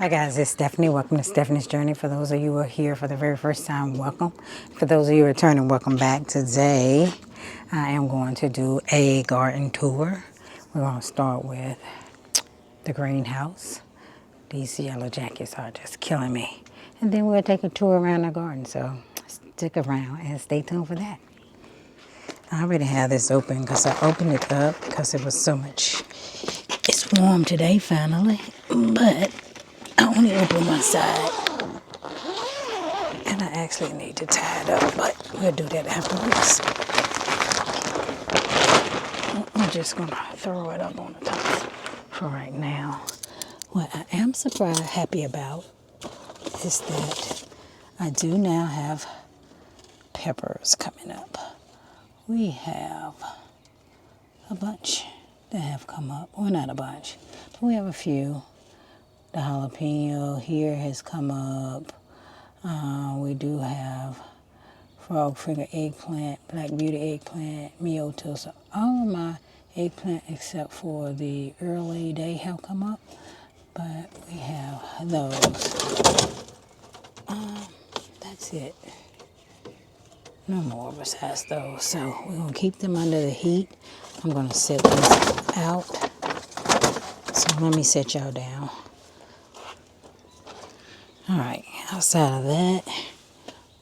Hi guys, it's Stephanie. Welcome to Stephanie's Journey. For those of you who are here for the very first time, welcome. For those of you returning, welcome back. Today, I am going to do a garden tour. We're going to start with the greenhouse. These yellow jackets are just killing me. And then we'll take a tour around the garden, so stick around and stay tuned for that. I already have this open because I opened it up because it was so much. It's warm today finally, but I only opened one side. And I actually need to tie it up, but we'll do that afterwards. I'm just going to throw it up on the top for right now. What I am happy about is that I do now have peppers coming up. We have a bunch that have come up. Well, not a bunch, but we have a few. The jalapeno here has come up. We do have frog finger eggplant, black beauty eggplant, mioto. So all of my eggplant except for the early day have come up, but we have those. That's it. No more besides those. So we're going to keep them under the heat. I'm going to set this out. So let me set y'all down. All right, outside of that,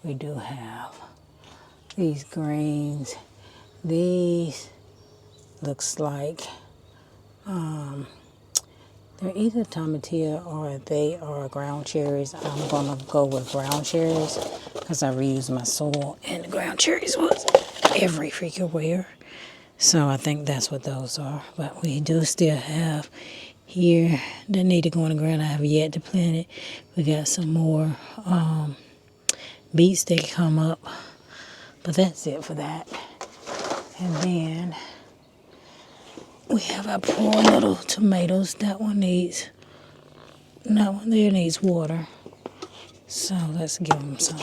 we do have these greens. These looks like they're either tomatillo or they are ground cherries. I'm gonna go with ground cherries because I reused my soil and the ground cherries was every freaking where. So I think that's what those are. But we do still have here that need to go in the ground. I have yet to plant it. We got some more beets that come up. But that's it for that. And then we have our poor little tomatoes. That one there needs water. So let's give them some.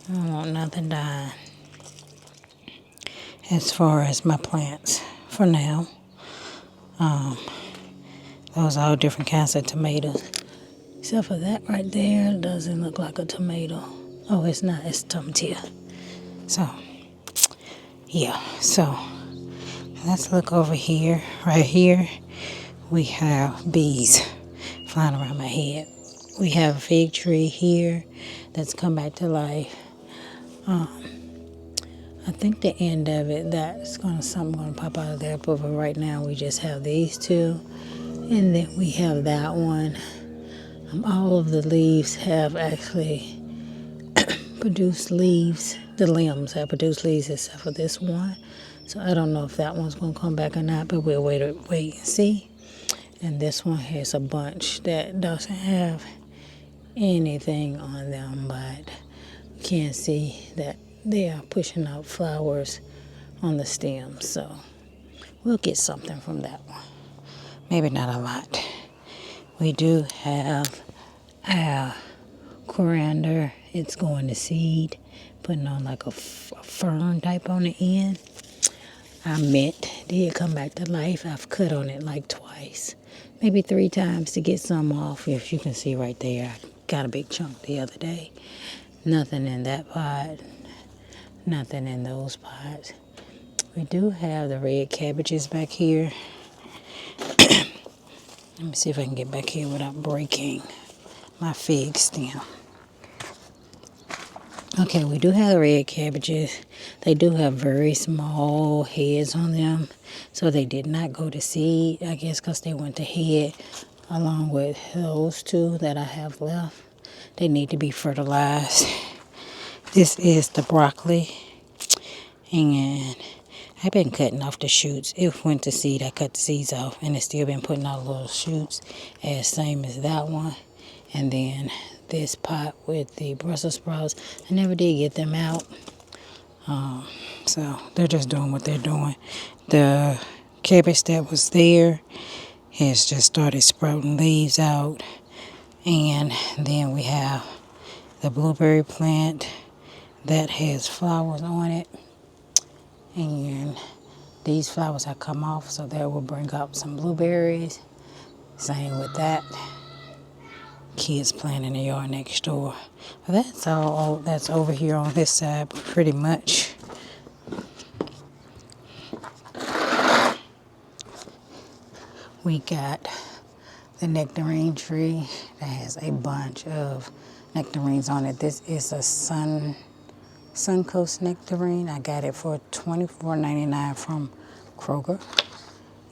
I don't want nothing dying. As far as my plants for now. Those are all different kinds of tomatoes. Except for that right there, doesn't look like a tomato. Oh, it's not, it's tomatillo. So, yeah, so let's look over here. Right here, we have bees flying around my head. We have a fig tree here that's come back to life. I think the end of it, something gonna pop out of there, but for right now we just have these two. And then we have that one. All of the leaves have actually produced leaves. The limbs have produced leaves except for this one. So I don't know if that one's going to come back or not, but we'll wait and see. And this one has a bunch that doesn't have anything on them, but you can see that they are pushing out flowers on the stems. So we'll get something from that one. Maybe not a lot. We do have our coriander. It's going to seed, putting on like a fern type on the end. Our mint did come back to life. I've cut on it like twice, maybe 3 times to get some off. If you can see right there, I got a big chunk the other day. Nothing in that pot, nothing in those pots. We do have the red cabbages back here. Let me see if I can get back here without breaking my fig stem. Okay, we do have the red cabbages. They do have very small heads on them, so they did not go to seed, I guess because they went to head along with those 2 that I have left. They need to be fertilized. This is the broccoli, and I've been cutting off the shoots. It went to seed, I cut the seeds off, and it's still been putting out little shoots, as same as that one. And then this pot with the Brussels sprouts, I never did get them out. So they're just doing what they're doing. The cabbage that was there has just started sprouting leaves out. And then we have the blueberry plant that has flowers on it. And these flowers have come off, so that will bring up some blueberries. Same with that. Kids playing in the yard next door. Well, that's all that's over here on this side pretty much. We got the nectarine tree that has a bunch of nectarines on it. This is a Suncoast nectarine. I got it for $24.99 from Kroger.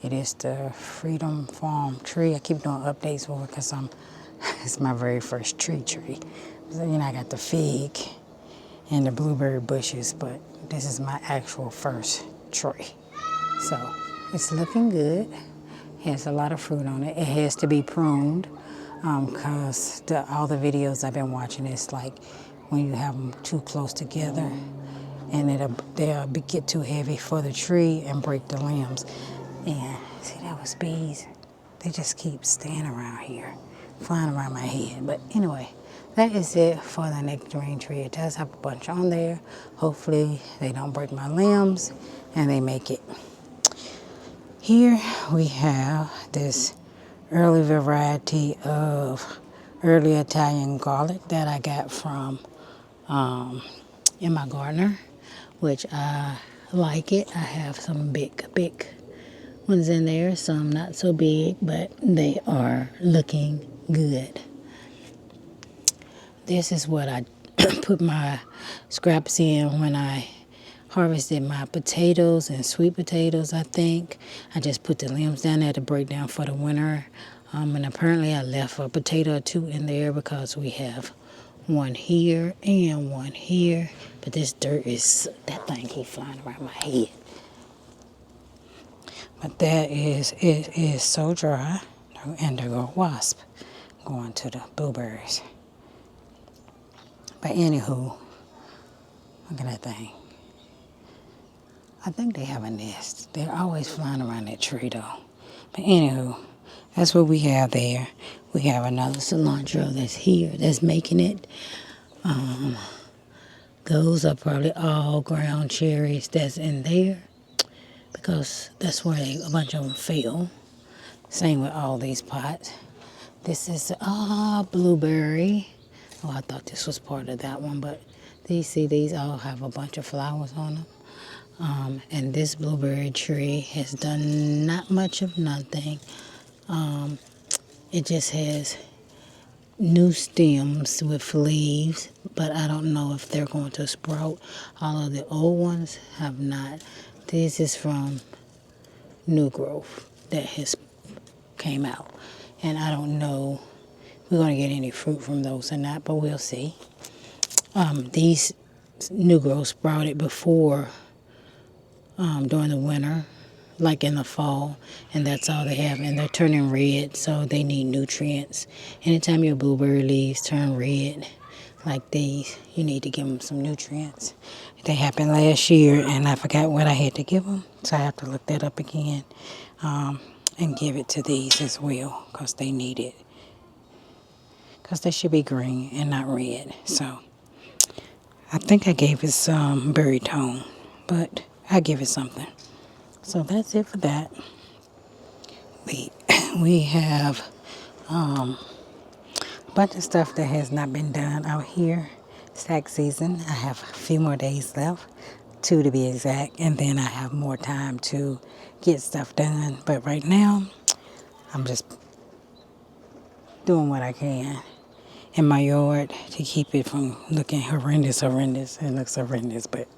It is the Freedom Farm tree. I keep doing updates for it because it's my very first tree. So, I got the fig and the blueberry bushes, but this is my actual first tree. So it's looking good. Has a lot of fruit on it. It has to be pruned because all the videos I've been watching, it's like when you have them too close together and they'll get too heavy for the tree and break the limbs. And see, that was bees. They just keep staying around here, flying around my head. But anyway, that is it for the nectarine tree. It does have a bunch on there. Hopefully they don't break my limbs and they make it. Here we have this early variety of early Italian garlic that I got from in my gardener, which I like it. I have some big ones in there, some not so big, but they are looking good. This is what I put my scraps in when I harvested my potatoes and sweet potatoes, I think. I just put the limbs down there to break down for the winter. And apparently I left a potato or two in there because we have one here and one here. But this dirt that thing keeps flying around my head. But it is so dry. And there go wasp going to the blueberries. But anywho, look at that thing. I think they have a nest. They're always flying around that tree though. But anywho, that's what we have there. We have another cilantro that's here, that's making it. Those are probably all ground cherries that's in there because that's where a bunch of them fell. Same with all these pots. This is blueberry. Oh, I thought this was part of that one, but these all have a bunch of flowers on them. And this blueberry tree has done not much of nothing. It just has new stems with leaves, but I don't know if they're going to sprout. All of the old ones have not. This is from new growth that has came out. And I don't know if we're going to get any fruit from those or not, but we'll see. These new growth sprouted before during the winter, like in the fall, and that's all they have. And they're turning red, so they need nutrients. Anytime your blueberry leaves turn red like these, you need to give them some nutrients. They happened last year, and I forgot what I had to give them, so I have to look that up again and give it to these as well because they need it. Because they should be green and not red. So I think I gave it some berry tone, but I give it something. So that's it for that. We have a bunch of stuff that has not been done out here. Sack season. I have a few more days left, 2 to be exact, and then I have more time to get stuff done. But right now, I'm just doing what I can in my yard to keep it from looking horrendous. It looks horrendous, but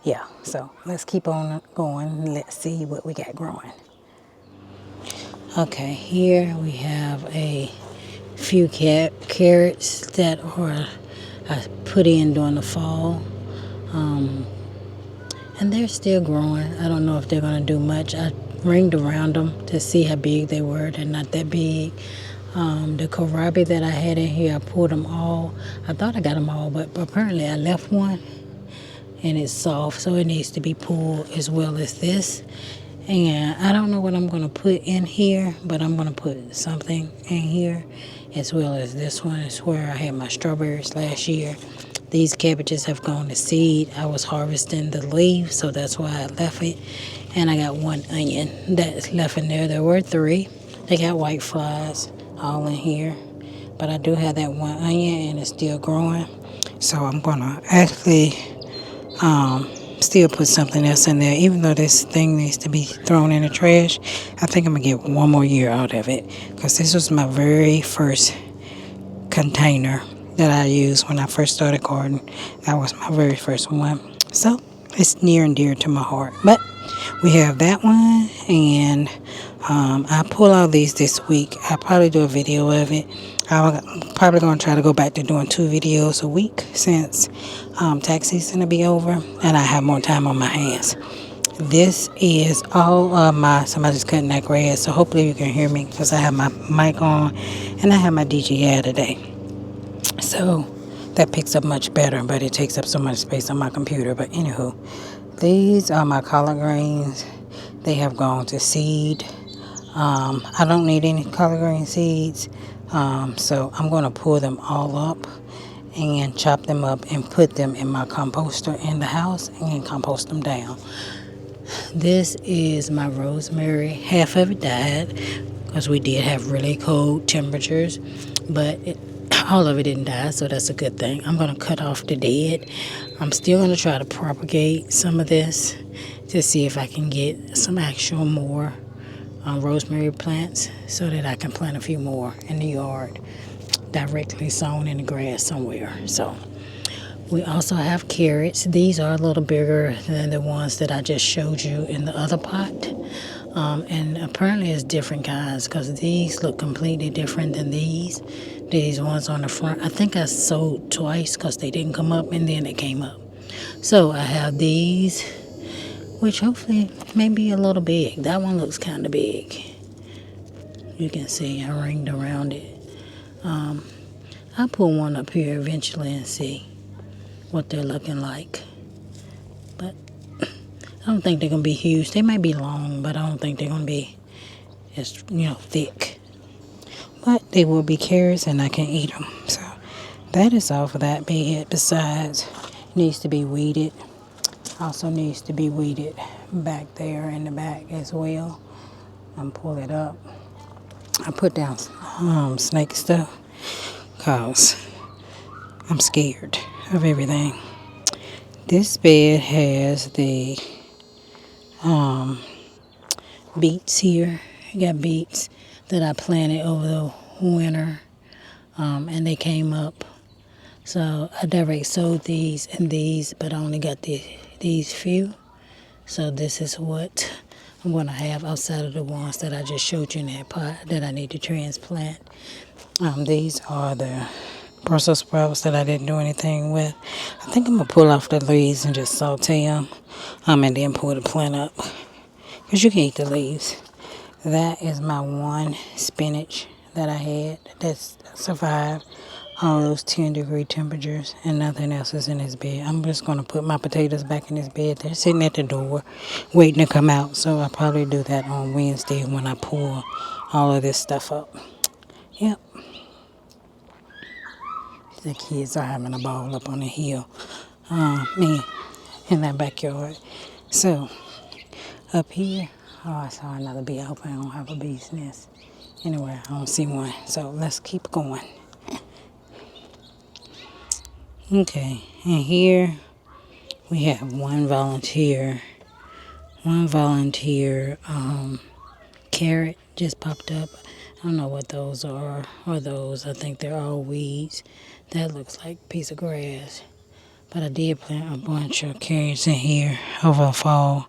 yeah, so let's keep on going. Let's see what we got growing. Okay, here we have a few carrots that I put in during the fall. And they're still growing. I don't know if they're going to do much. I ringed around them to see how big they were. They're not that big. The kohlrabi that I had in here, I pulled them all. I thought I got them all, but apparently I left one. And it's soft, so it needs to be pulled as well as this. And I don't know what I'm going to put in here, but I'm going to put something in here as well as this one. Is where I had my strawberries last year. These cabbages have gone to seed. I was harvesting the leaves, so that's why I left it. And I got one onion that's left in there. There were 3. They got white flies all in here. But I do have that one onion and it's still growing. So I'm going to actually still put something else in there. Even though this thing needs to be thrown in the trash, I think I'm going to get one more year out of it. Because this was my very first container that I used when I first started gardening. That was my very first one. So it's near and dear to my heart. But we have that one, and I pull all these this week. I'll probably do a video of it. I'm probably going to try to go back to doing 2 videos a week since tax season will be over and I have more time on my hands. This is all of my, somebody's cutting that grass, so hopefully you can hear me because I have my mic on and I have my DJI today. So that picks up much better, but it takes up so much space on my computer. But anywho, these are my collard greens. They have gone to seed. I don't need any collard green seeds, so I'm going to pull them all up and chop them up and put them in my composter in the house and compost them down. This is my rosemary. Half of it died because we did have really cold temperatures, but all of it didn't die, so that's a good thing. I'm going to cut off the dead. I'm still going to try to propagate some of this to see if I can get some actual more rosemary plants so that I can plant a few more in the yard directly sown in the grass somewhere. So we also have carrots. These are a little bigger than the ones that I just showed you in the other pot. And apparently it's different kinds because these look completely different than these. These ones on the front, I think I sowed twice because they didn't come up and then they came up. So I have these, which hopefully may be a little big. That one looks kind of big. You can see I ringed around it. I'll put one up here eventually and see what they're looking like. But I don't think they're going to be huge. They might be long, but I don't think they're going to be as, thick. But they will be carrots and I can eat them. So that is all for that bed. Besides, needs to be weeded. Also needs to be weeded back there in the back as well. I'm pull it up. I put down snake stuff because I'm scared of everything. This bed has the beets here. I got beets that I planted over the winter, and they came up. So I direct sowed these and these, but I only got these few. So this is what I'm going to have outside of the ones that I just showed you in that pot that I need to transplant. These are the Brussels sprouts that I didn't do anything with. I think I'm going to pull off the leaves and just saute them, and then pull the plant up. Because you can eat the leaves. That is my one spinach that I had that's survived all those 10-degree temperatures, and nothing else is in this bed. I'm just going to put my potatoes back in this bed. They're sitting at the door waiting to come out, so I'll probably do that on Wednesday when I pull all of this stuff up. Yep. The kids are having a ball up on the hill. Me in that backyard. So, up here, I saw another bee. I hope I don't have a bee's nest. Anyway, I don't see one. So, let's keep going. Okay, and here we have one volunteer carrot just popped up. I don't know what those are, or those. I think they're all weeds. That looks like a piece of grass. But I did plant a bunch of carrots in here over fall,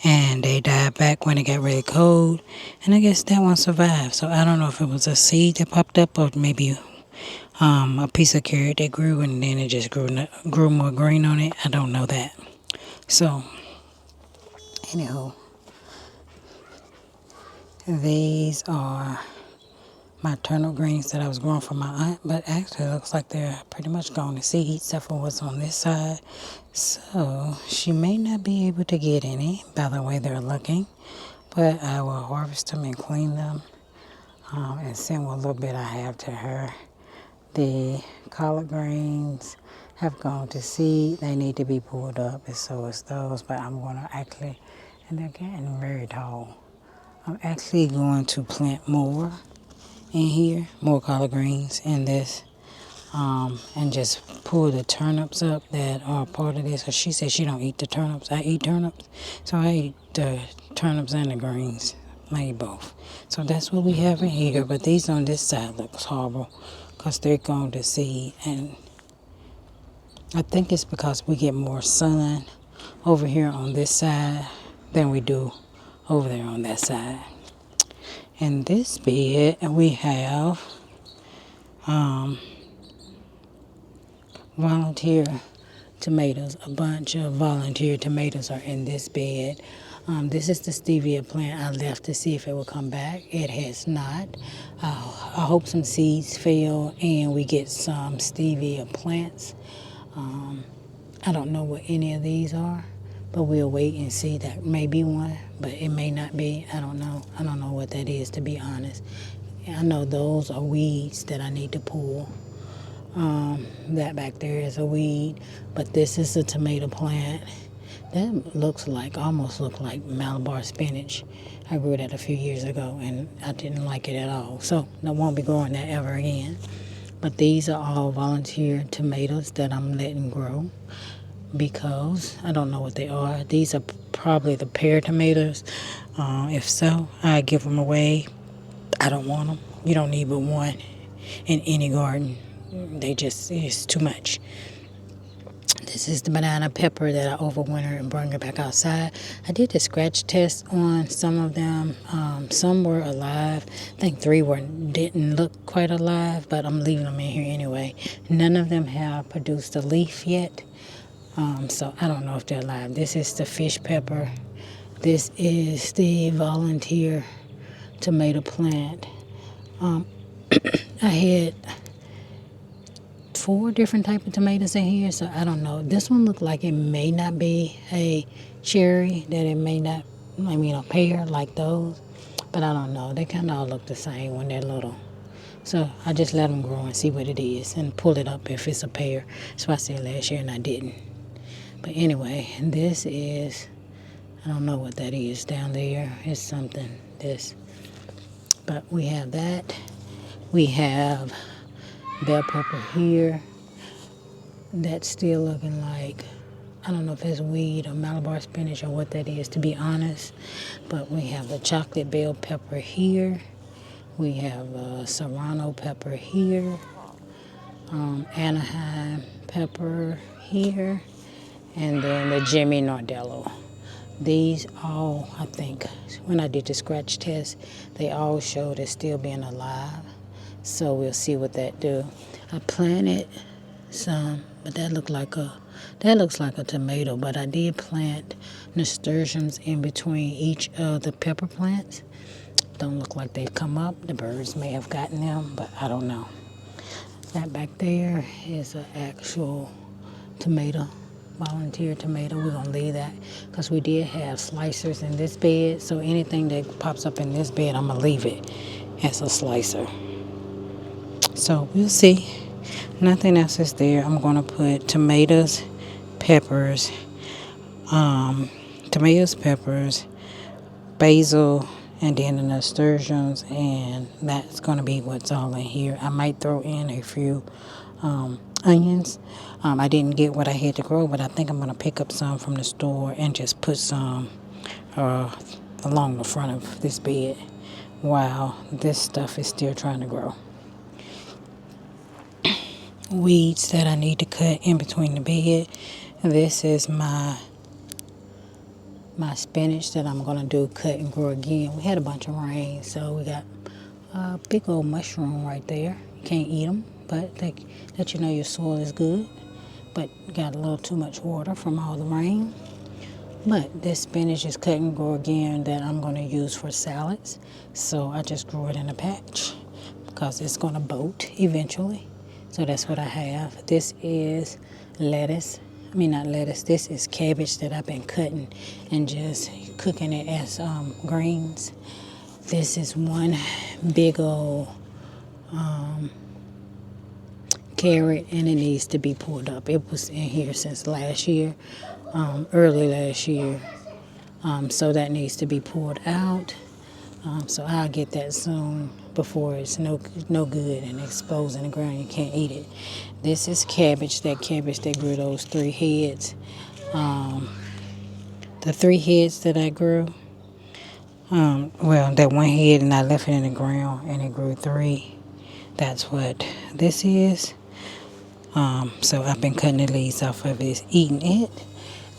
and they died back when it got really cold. And I guess that one survived. So I don't know if it was a seed that popped up or maybe a piece of carrot that grew and then it just grew more green on it. I don't know that. So, anyhow, these are my turnip greens that I was growing for my aunt, but actually it looks like they're pretty much gone to seed except for what's on this side. So, she may not be able to get any by the way they're looking, but I will harvest them and clean them and send what little bit I have to her. The collard greens have gone to seed. They need to be pulled up, and so is those. But I'm going to actually, and they're getting very tall. I'm actually going to plant more in here, more collard greens in this, and just pull the turnips up that are part of this. So she said she don't eat the turnips. I eat turnips, so I eat the turnips and the greens. I eat both. So that's what we have in here. But these on this side looks horrible because they're going to seed, and I think it's because we get more sun over here on this side than we do over there on that side. In this bed, we have volunteer tomatoes. A bunch of volunteer tomatoes are in this bed. This is the stevia plant I left to see if it will come back. It has not. I hope some seeds fell and we get some stevia plants. I don't know what any of these are, but we'll wait and see. That may be one, but it may not be. I don't know. I don't know what that is, to be honest. I know those are weeds that I need to pull. That back there is a weed, but this is a tomato plant. That almost look like Malabar spinach. I grew that a few years ago and I didn't like it at all. So I won't be growing that ever again. But these are all volunteer tomatoes that I'm letting grow because I don't know what they are. These are probably the pear tomatoes. If so, I give them away. I don't want them. You don't need but one in any garden. It's too much. This is the banana pepper that I overwintered and bring it back outside. I did the scratch test on some of them. Some were alive. I think 3 didn't look quite alive, but I'm leaving them in here anyway. None of them have produced a leaf yet, so I don't know if they're alive. This is the fish pepper. This is the volunteer tomato plant. I had 4 different type of tomatoes in here, so I don't know. This one looked like it may not be a cherry, that it may not, a pear like those, but I don't know. They kind of all look the same when they're little. So I just let them grow and see what it is and pull it up if it's a pear. So I said last year and I didn't. But anyway, this is, I don't know what that is down there. It's something, this. But we have that. We have bell pepper here. That's still looking like, I don't know if it's weed or Malabar spinach or what that is, to be honest. But we have the chocolate bell pepper here. We have serrano pepper here. Anaheim pepper here. And then the Jimmy Nardello. These all, I think, when I did the scratch test, they all showed as still being alive. So we'll see what that do. I planted some, but that looks like a tomato. But I did plant nasturtiums in between each of the pepper plants. Don't look like they've come up. The birds may have gotten them, but I don't know. That back there is an actual tomato, volunteer tomato. We're gonna leave that because we did have slicers in this bed. So anything that pops up in this bed, I'm gonna leave it as a slicer. So we'll see. Nothing else is there. I'm going to put tomatoes, peppers, basil, and then the nasturtiums, and that's going to be what's all in here. I might throw in a few onions. I didn't get what I had to grow, but I think I'm going to pick up some from the store and just put some along the front of this bed while this stuff is still trying to grow. Weeds that I need to cut in between the bed. This is my spinach that I'm going to do cut and grow again. We had a bunch of rain, so we got a big old mushroom right there. You can't eat them, but they let you know your soil is good. But got a little too much water from all the rain. But this spinach is cut and grow again that I'm going to use for salads. So I just grew it in a patch because it's going to bolt eventually. So that's what I have. This is lettuce. Not lettuce. This is cabbage that I've been cutting and just cooking it as greens. This is one big old carrot, and it needs to be pulled up. It was in here since last year, early last year. So that needs to be pulled out. So I'll get that soon before it's no good and explodes in the ground. You can't eat it. This is cabbage. That cabbage that grew those 3 heads. The 3 heads that I grew. Well, that 1 head and I left it in the ground and it grew 3. That's what this is. So I've been cutting the leaves off of it, eating it.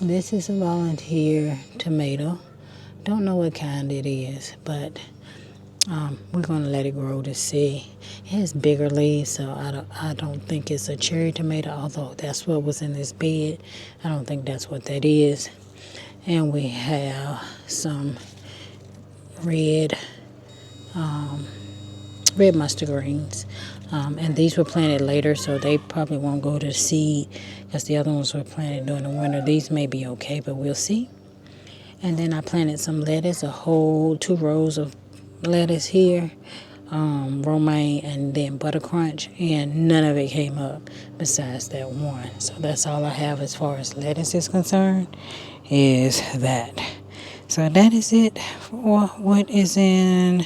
This is a volunteer tomato. Don't know what kind it is, but we're gonna let it grow to see. It has bigger leaves, so I don't think it's a cherry tomato, although that's what was in this bed. I don't think that's what that is. And we have some red mustard greens. And these were planted later, so they probably won't go to seed because the other ones were planted during the winter. These may be okay, but we'll see. And then I planted some lettuce, a whole 2 rows of lettuce here, romaine, and then butter crunch, and none of it came up besides that one. So that's all I have as far as lettuce is concerned, is that. So that is it for what is in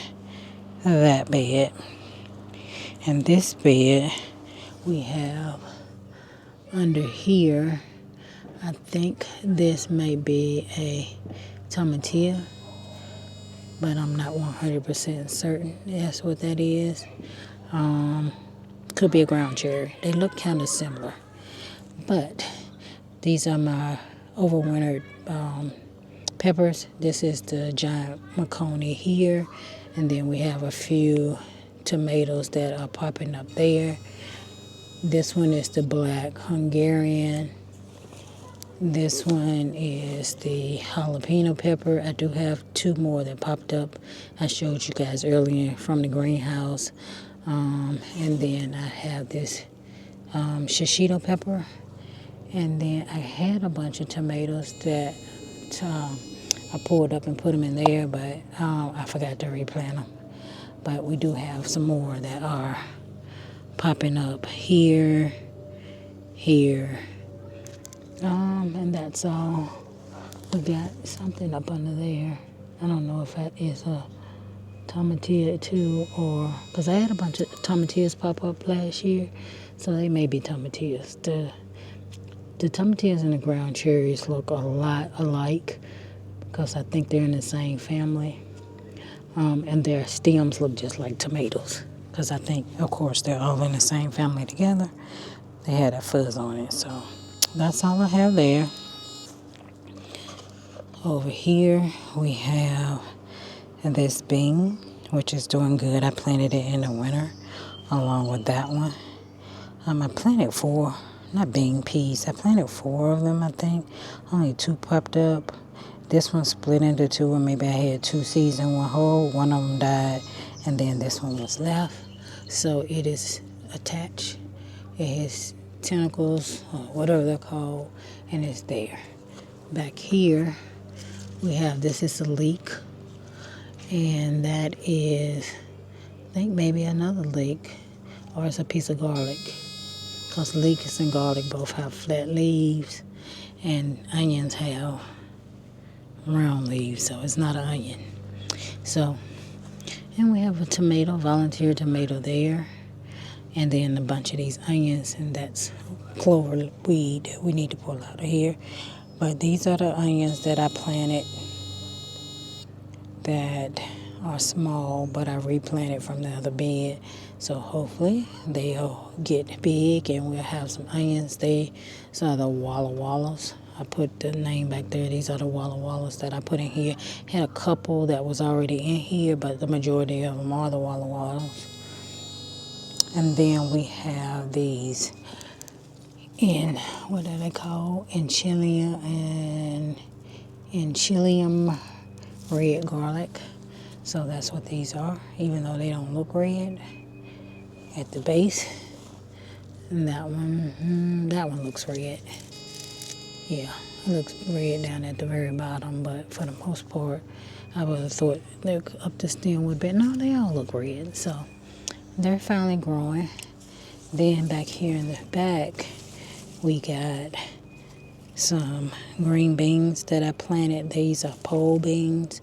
that bed. And this bed we have under here, I think this may be a tomatillo, but I'm not 100% certain that's what that is. Could be a ground cherry. They look kind of similar. But these are my overwintered peppers. This is the giant maconi here. And then we have a few tomatoes that are popping up there. This one is the black Hungarian. This one is the jalapeno pepper. I do have 2 more that popped up. I showed you guys earlier from the greenhouse. And then I have this shishito pepper. And then I had a bunch of tomatoes that I pulled up and put them in there, but I forgot to replant them. But we do have some more that are popping up here. And that's all. We got something up under there. I don't know if that is a tomatillo too, or because I had a bunch of tomatillos pop up last year, so they may be tomatillos. The tomatillos and the ground cherries look a lot alike because I think they're in the same family. And their stems look just like tomatoes because I think, of course, they're all in the same family together. They had that fuzz on it, so that's all I have there. Over here we have this bean, which is doing good. I planted it in the winter along with that one. I planted 4, not bean peas. I planted 4 of them, I think. Only 2 popped up. This one split into 2, and maybe I had 2 seeds in one hole. One of them died, and then this one was left. So it is attached. It has tentacles, or whatever they're called, and it's there. Back here, we have, this is a leek, and that is, I think maybe another leek, or it's a piece of garlic, because leeks and garlic both have flat leaves, and onions have round leaves, so it's not an onion. So, and we have a tomato, volunteer tomato there, and then a bunch of these onions, and that's clover weed that we need to pull out of here. But these are the onions that I planted that are small, but I replanted from the other bed. So hopefully they'll get big and we'll have some onions. These are the Walla Wallas. I put the name back there. These are the Walla Wallas that I put in here. Had a couple that was already in here, but the majority of them are the Walla Wallas. And then we have these in, what are they called? Enchilium red garlic. So that's what these are, even though they don't look red at the base. And that one looks red. Yeah, it looks red down at the very bottom, but for the most part, I would have thought up the stem would be, no, they all look red. So they're finally growing. Then back here in the back, we got some green beans that I planted. These are pole beans,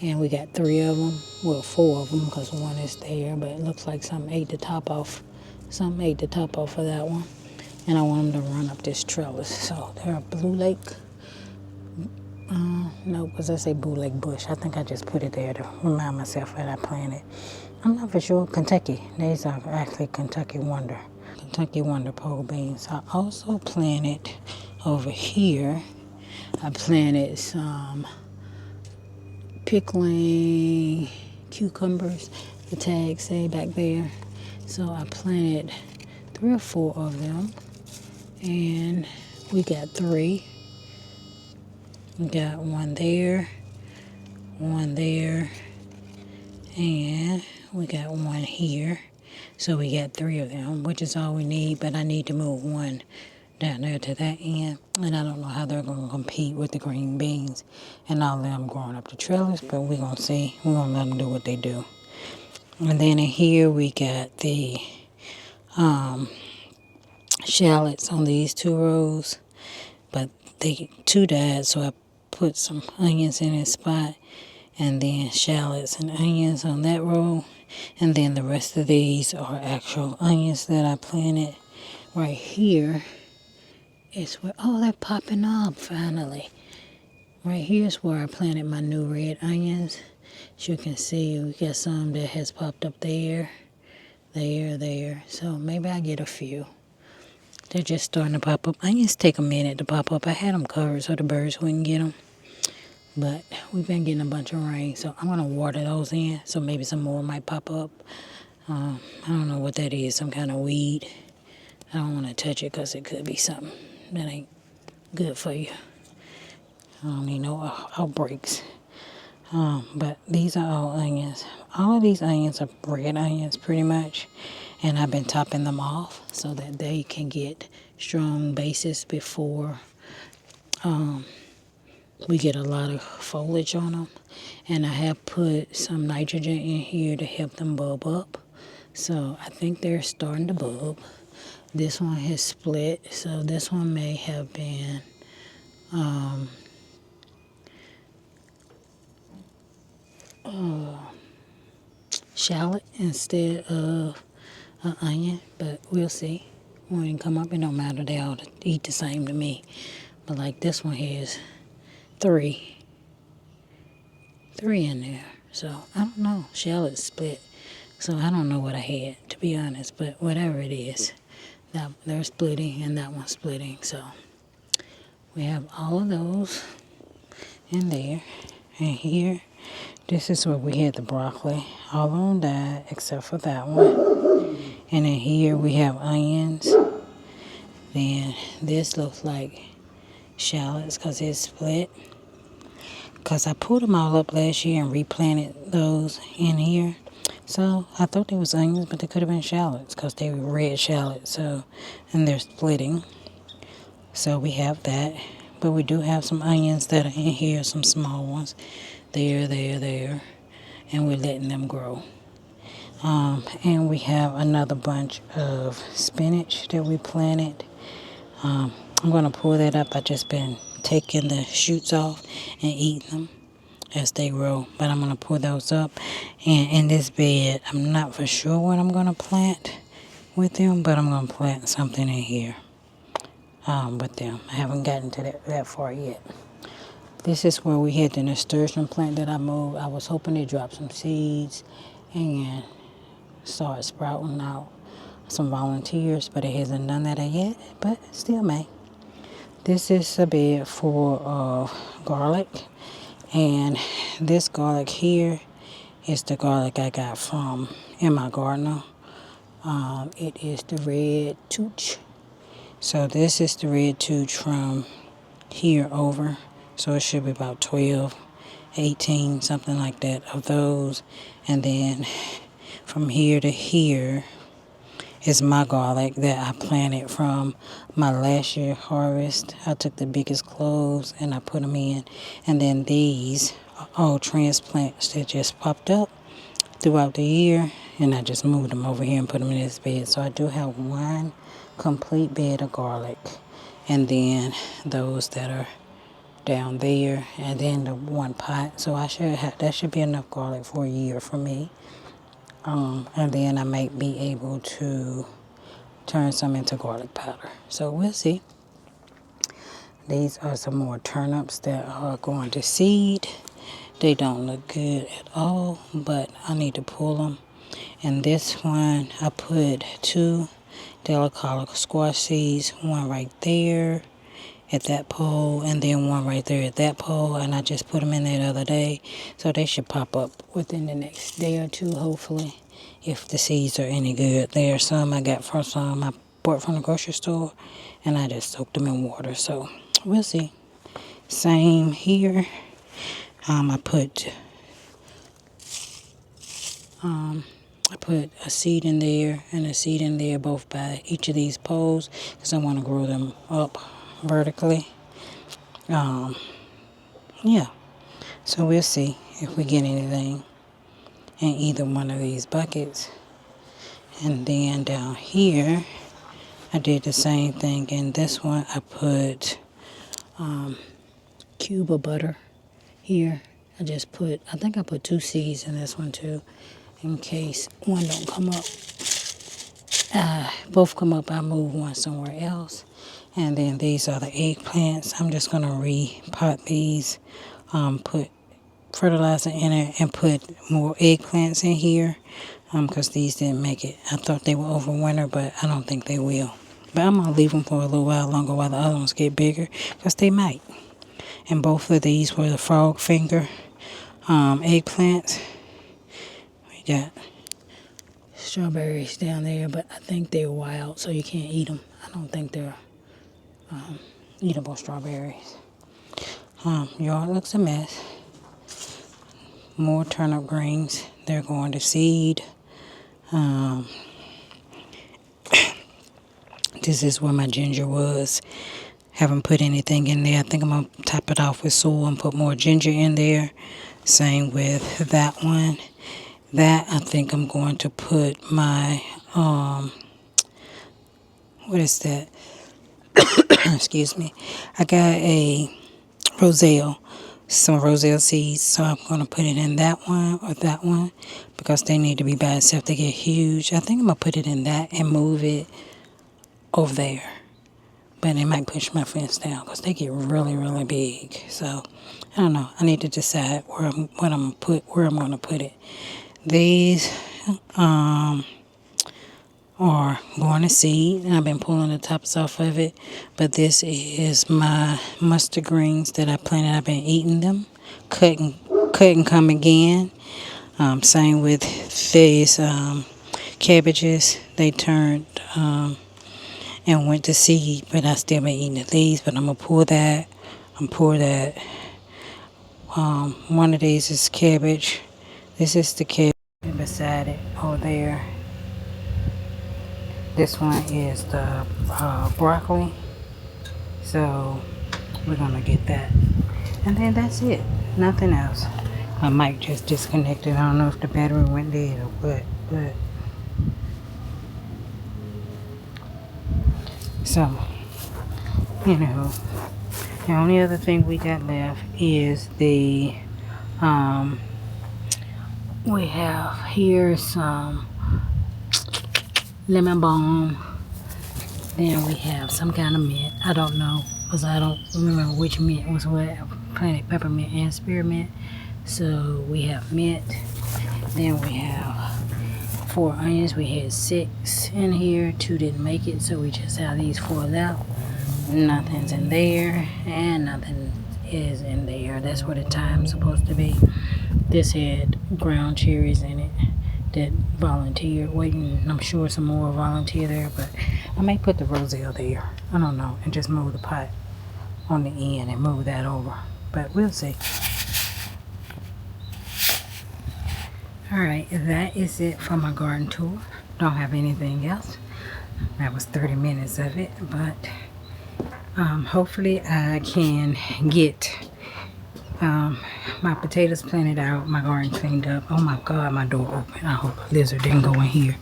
And we got 3 of them, well 4 of them because one is there, but it looks like something ate the top off. Something ate the top off of that one. And I want them to run up this trellis. So they're a Blue Lake. No, because I say Blue Lake bush. I think I just put it there to remind myself that I planted. I'm not for sure. Kentucky. These are actually Kentucky Wonder. Kentucky Wonder pole beans. I also planted over here. I planted some pickling cucumbers. The tags say back there. So I planted 3 or 4 of them. And we got 3. We got one there, and we got one here. So we got 3 of them, which is all we need, but I need to move one down there to that end. And I don't know how they're going to compete with the green beans and all of them growing up the trellis, but we're going to see. We're going to let them do what they do. And then in here we got the shallots on these 2 rows, but they 2 died, so I put some onions in this spot, and then shallots and onions on that row, and then the rest of these are actual onions that I planted. Right here is where, oh, they're popping up finally. Right here is where I planted my new red onions. As you can see, we got some that has popped up there, there. So maybe I get a few. They're just starting to pop up. Onions take a minute to pop up. I had them covered so the birds wouldn't get them. But we've been getting a bunch of rain, so I'm going to water those in, so maybe some more might pop up. I don't know what that is, some kind of weed. I don't want to touch it because it could be something that ain't good for you. I don't need no outbreaks. But these are all onions. All of these onions are red onions pretty much. And I've been topping them off so that they can get strong bases before we get a lot of foliage on them. And I have put some nitrogen in here to help them bulb up. So I think they're starting to bulb. This one has split, so this one may have been shallot instead of an onion, but we'll see. When it come up, it don't matter. They all eat the same to me. But like this one has 3 in there. So I don't know. Shallot split. So I don't know what I had, to be honest. But whatever it is, that they're splitting and that one's splitting. So we have all of those in there. And here, this is where we had the broccoli. All of them died except for that one. And in here we have onions. Then this looks like shallots because it's split. Because I pulled them all up last year and replanted those in here. So I thought they was onions, but they could have been shallots because they were red shallots. So, and they're splitting. So we have that. But we do have some onions that are in here, some small ones. There. And we're letting them grow. And we have another bunch of spinach that we planted. I'm going to pull that up. I've just been taking the shoots off and eating them as they grow. But I'm going to pull those up. And in this bed, I'm not for sure what I'm going to plant with them, but I'm going to plant something in here with them. I haven't gotten to that far yet. This is where we had the nasturtium plant that I moved. I was hoping to drop some seeds and start sprouting out some volunteers, but it hasn't done that yet, but still may. This is a bed full of garlic, and this garlic here is the garlic I got from in my gardener. It is the red tooch. So this is the red tooch from here over. So it should be about 12, 18, something like that of those. And then from here to here is my garlic that I planted from my last year harvest. I took the biggest cloves and I put them in. And then these are all transplants that just popped up throughout the year. And I just moved them over here and put them in this bed. So I do have one complete bed of garlic. And then those that are down there, and then the one pot. So I should have, that should be enough garlic for a year for me. And then I might be able to turn some into garlic powder. So we'll see. These are some more turnips that are going to seed. They don't look good at all, but I need to pull them. And this one, I put 2 delicate squash seeds, one right there at that pole, and then one right there at that pole. And I just put them in there the other day, so they should pop up within the next day or two, hopefully, if the seeds are any good. There are some I got from some I bought from the grocery store, and I just soaked them in water. So we'll see. Same here. I put a seed in there and a seed in there, both by each of these poles, because I want to grow them up vertically. Yeah. So we'll see if we get anything in either one of these buckets. And then down here, I did the same thing. In this one, I put cube of butter here. I think I put 2 seeds in this one too, in case one don't come up. Both come up, I move one somewhere else. And then these are the eggplants. I'm just going to repot these, put fertilizer in it, and put more eggplants in here, because these didn't make it. I thought they were overwintered, but I don't think they will. But I'm going to leave them for a little while longer while the other ones get bigger, because they might. And both of these were the frog finger eggplants. We got strawberries down there, but I think they're wild, so you can't eat them. I don't think they're eatable strawberries. Yard looks a mess. More turnip greens. They're going to seed. This is where my ginger was. Haven't put anything in there. I think I'm going to top it off with soil and put more ginger in there. Same with that one. That, I think I'm going to put my, what is that? Excuse me. I got a some roselle seeds, so I'm going to put it in that one or that one, because they need to be by itself to get huge. I think I'm going to put it in that and move it over there. But it might push my fence down because they get really, really big. So, I don't know. I need to decide where I'm going to put it. These are going to seed, and I've been pulling the tops off of it. But this is my mustard greens that I planted. I've been eating them, couldn't come again. Same with these cabbages. They turned and went to seed, but I still been eating these. But I'm gonna pour that. One of these is cabbage. This is the cabbage. And beside it, over there, this one is the broccoli. So we're gonna get that, and then that's it. Nothing else. I might just disconnect it. I don't know if the battery went dead or what, but. So, the only other thing we got left is the, we have here some lemon balm. Then we have some kind of mint. I don't know, because I don't remember which mint was what. I planted peppermint and spearmint. So we have mint. Then we have 4 onions. We had 6 in here. 2 didn't make it, so we just have these 4 left. Nothing's in there, and nothing is in there. That's where the time's supposed to be. This had ground cherries in it that volunteered, waiting. I'm sure some more volunteer there, but I may put the roselle there. I don't know, and just move the pot on the end and move that over, but we'll see. Alright, that is it for my garden tour. Don't have anything else. That was 30 minutes of it, but hopefully I can get my potatoes planted out, my garden cleaned up. Oh my God, my door open. I hope a lizard didn't go in here.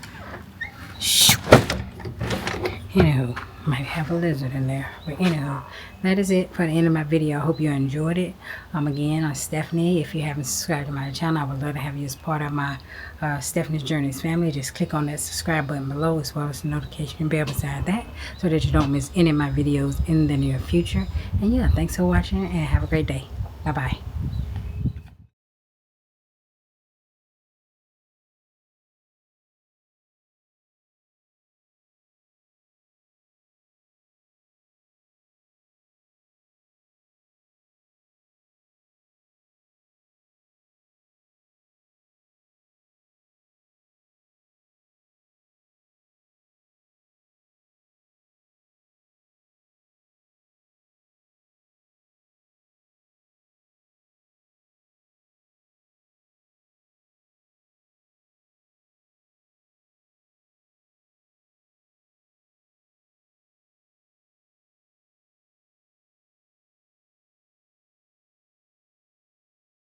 Anywho, Might have a lizard in there. But anyhow, that is it for the end of my video. I hope you enjoyed it. Again, I'm Stephanie. If you haven't subscribed to my channel, I would love to have you as part of my Stephanie's Journeys family. Just click on that subscribe button below, as well as the notification bell beside that, so that you don't miss any of my videos in the near future. And yeah, thanks for watching and have a great day. Bye-bye.